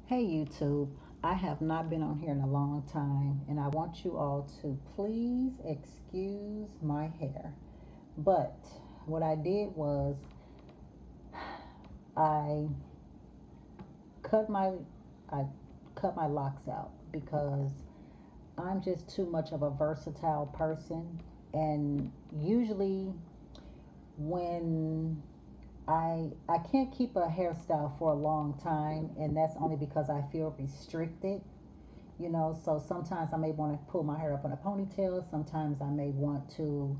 Hey YouTube, I have not been on here in a long time and I want you all to please excuse my hair. But what I did was I cut my I cut my locks out because I'm just too much of a versatile person, and usually when I can't keep a hairstyle for a long time, and that's only because I feel restricted. So sometimes I may want to pull my hair up in a ponytail. Sometimes I may want to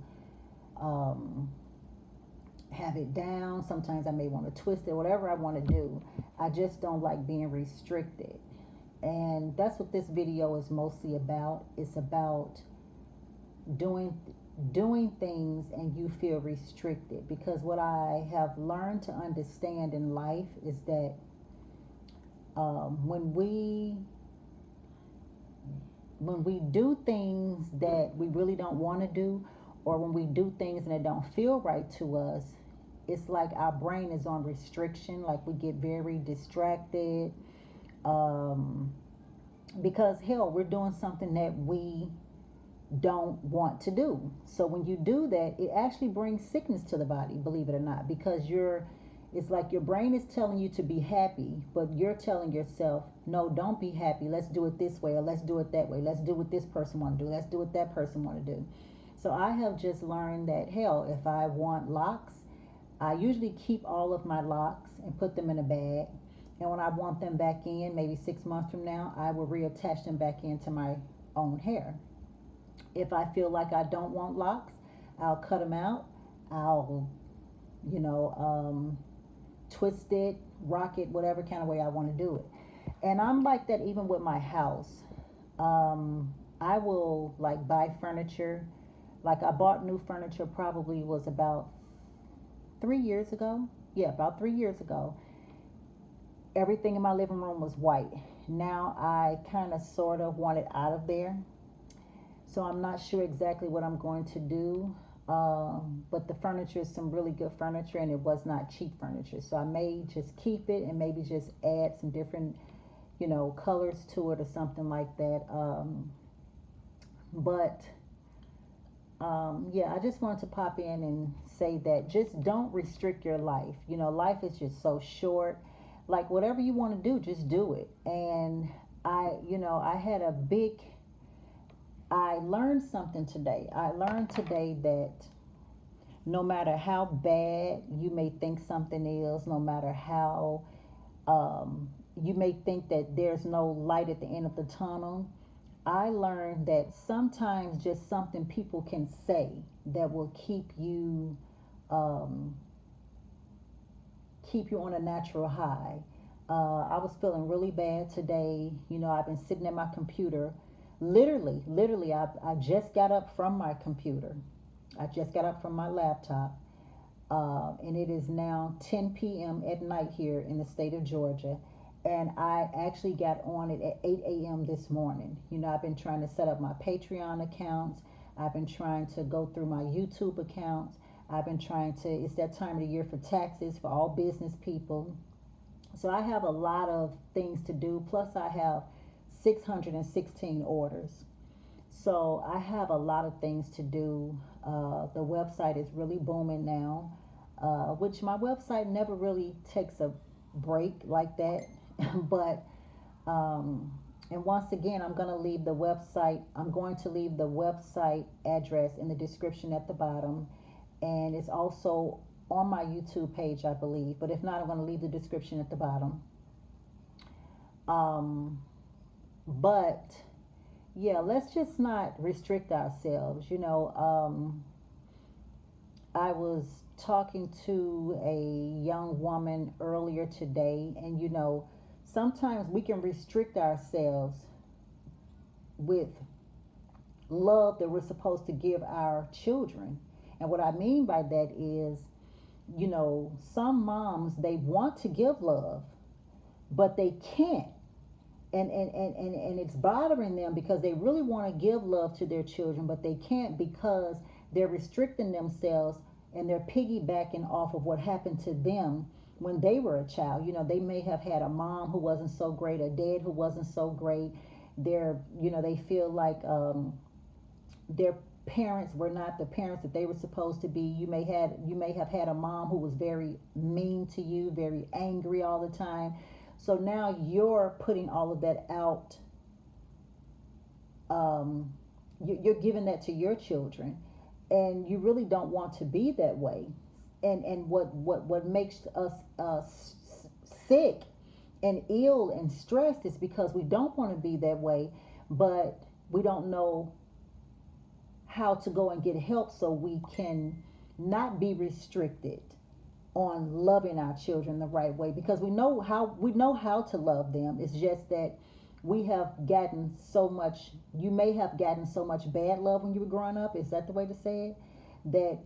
um, have it down. Sometimes I may want to twist it, whatever I want to do. I just don't like being restricted. And that's what this video is mostly about. It's about doing doing things and you feel restricted, because what I have learned to understand in life is that when we do things that we really don't want to do, or when we do things and it don't feel right to us, it's like our brain is on restriction. Like, we get very distracted, um, because hell, we're doing something that we don't want to do. So when you do that, it actually brings sickness to the body, believe it or not, because it's like your brain is telling you to be happy, but you're telling yourself, no, don't be happy. Let's do it this way, or let's do it that way. Let's do what this person want to do. Let's do what that person want to do. So I have just learned that, hell, if I want locks, I usually keep all of my locks and put them in a bag. And when I want them back in, maybe 6 months from now, I will reattach them back into my own hair. If I feel like I don't want locks, I'll cut them out. I'll, you know, twist it, rock it, whatever kind of way I want to do it. And I'm like that even with my house. I will like buy furniture. Like, I bought new furniture, probably was about 3 years ago. Yeah, about 3 years ago. Everything in my living room was white. Now I kind of sort of want it out of there. So I'm not sure exactly what I'm going to do. But the furniture is some really good furniture, and it was not cheap furniture. So I may just keep it and maybe just add some different, colors to it or something like that. But yeah, I just wanted to pop in and say that just don't restrict your life. Life is just so short. Like, whatever you want to do, just do it. And I had a big I learned something today. I learned today that no matter how bad you may think something is, no matter how you may think that there's no light at the end of the tunnel, I learned that sometimes just something people can say that will um, keep you on a natural high. I was feeling really bad today. I've been sitting at my computer. Literally, I just got up from my computer. I just got up from my laptop. And it is now 10 p.m. at night here in the state of Georgia. And I actually got on it at 8 a.m. this morning. I've been trying to set up my Patreon accounts. I've been trying to go through my YouTube accounts. It's that time of the year for taxes for all business people. So I have a lot of things to do. Plus, I have 616 orders. So I have a lot of things to do. The website is really booming now, which my website never really takes a break like that. but um, and once again, I'm going to leave the website address in the description at the bottom, and it's also on my YouTube page, I believe. But if not, I'm going to leave the description at the bottom. Um, but yeah, let's just not restrict ourselves. I was talking to a young woman earlier today, and sometimes we can restrict ourselves with love that we're supposed to give our children. And what I mean by that is, some moms, they want to give love, but they can't. And it's bothering them because they really want to give love to their children, but they can't because they're restricting themselves and they're piggybacking off of what happened to them when they were a child. They may have had a mom who wasn't so great, a dad who wasn't so great. They feel like their parents were not the parents that they were supposed to be. You may have had a mom who was very mean to you, very angry all the time. So now you're putting all of that out. You're giving that to your children, and you really don't want to be that way. And what makes us sick and ill and stressed is because we don't want to be that way, but we don't know how to go and get help so we can not be restricted on loving our children the right way, because we know how to love them. It's just that we have gotten so much you may have gotten so much bad love when you were growing up, is that the way to say it, that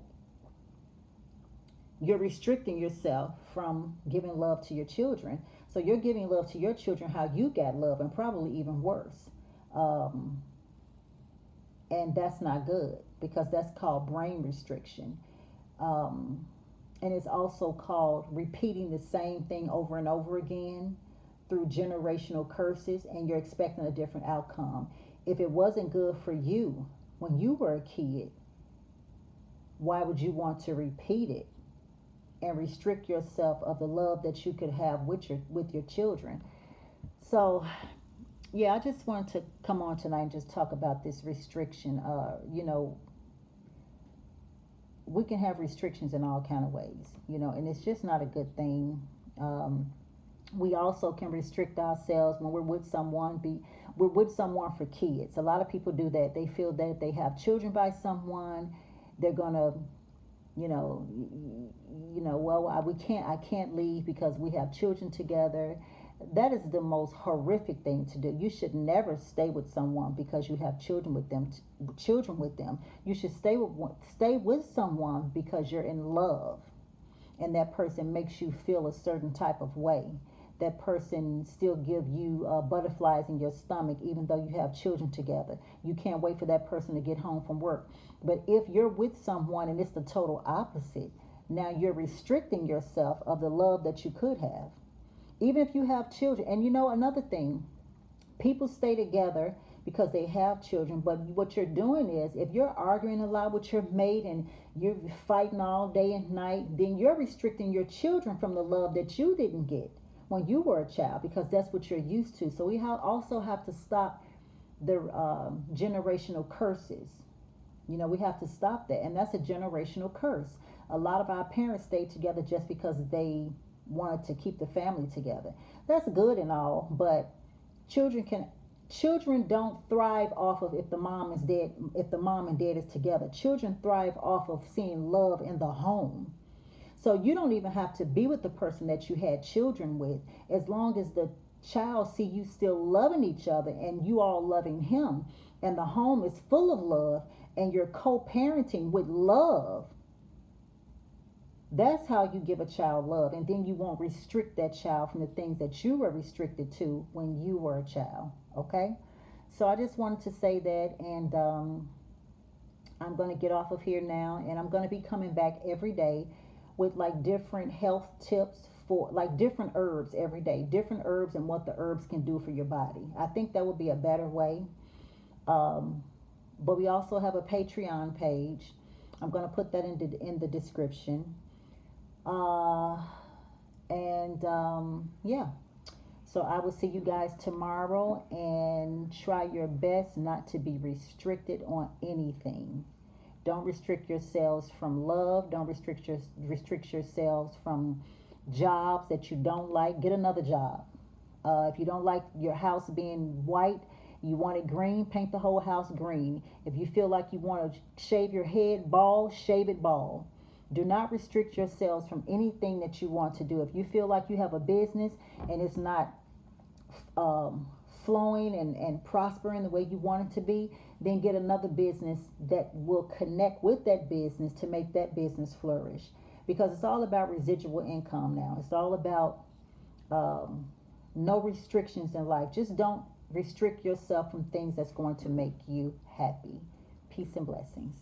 you're restricting yourself from giving love to your children. So you're giving love to your children how you got love, and probably even worse. And that's not good, because that's called brain restriction. And it's also called repeating the same thing over and over again through generational curses, and you're expecting a different outcome. If it wasn't good for you when you were a kid, why would you want to repeat it and restrict yourself of the love that you could have with your children? So yeah, I just wanted to come on tonight and just talk about this restriction. We can have restrictions in all kind of ways, and it's just not a good thing. We also can restrict ourselves when we're with someone. We're with someone for kids. A lot of people do that. They feel that if they have children by someone, they're gonna, I can't leave because we have children together. That is the most horrific thing to do. You should never stay with someone because you have children with them. You should stay with someone because you're in love, and that person makes you feel a certain type of way. That person still give you butterflies in your stomach even though you have children together. You can't wait for that person to get home from work. But if you're with someone and it's the total opposite, now you're restricting yourself of the love that you could have. Even if you have children. And another thing, people stay together because they have children, but what you're doing is, if you're arguing a lot with your mate and you're fighting all day and night, then you're restricting your children from the love that you didn't get when you were a child, because that's what you're used to. So we also have to stop the generational curses. We have to stop that, and that's a generational curse. A lot of our parents stayed together just because they wanted to keep the family together. That's good and all, but children don't thrive off of if the mom and dad is together. Children thrive off of seeing love in the home. So you don't even have to be with the person that you had children with, as long as the child see you still loving each other and you all loving him, and the home is full of love and you're co-parenting with love. That's how you give a child love, and then you won't restrict that child from the things that you were restricted to when you were a child. Okay? So I just wanted to say that, and I'm going to get off of here now, and I'm going to be coming back every day with like different health tips for like different herbs every day, different herbs and what the herbs can do for your body. I think that would be a better way. But we also have a Patreon page. I'm going to put that in the description. Yeah. So I will see you guys tomorrow, and try your best not to be restricted on anything. Don't restrict yourselves from love. Don't restrict yourselves from jobs that you don't like. Get another job. If you don't like your house being white, you want it green, paint the whole house green. If you feel like you want to shave your head bald, shave it bald. Do not restrict yourselves from anything that you want to do. If you feel like you have a business and it's not flowing and prospering the way you want it to be, then get another business that will connect with that business to make that business flourish. Because it's all about residual income now. It's all about no restrictions in life. Just don't restrict yourself from things that's going to make you happy. Peace and blessings.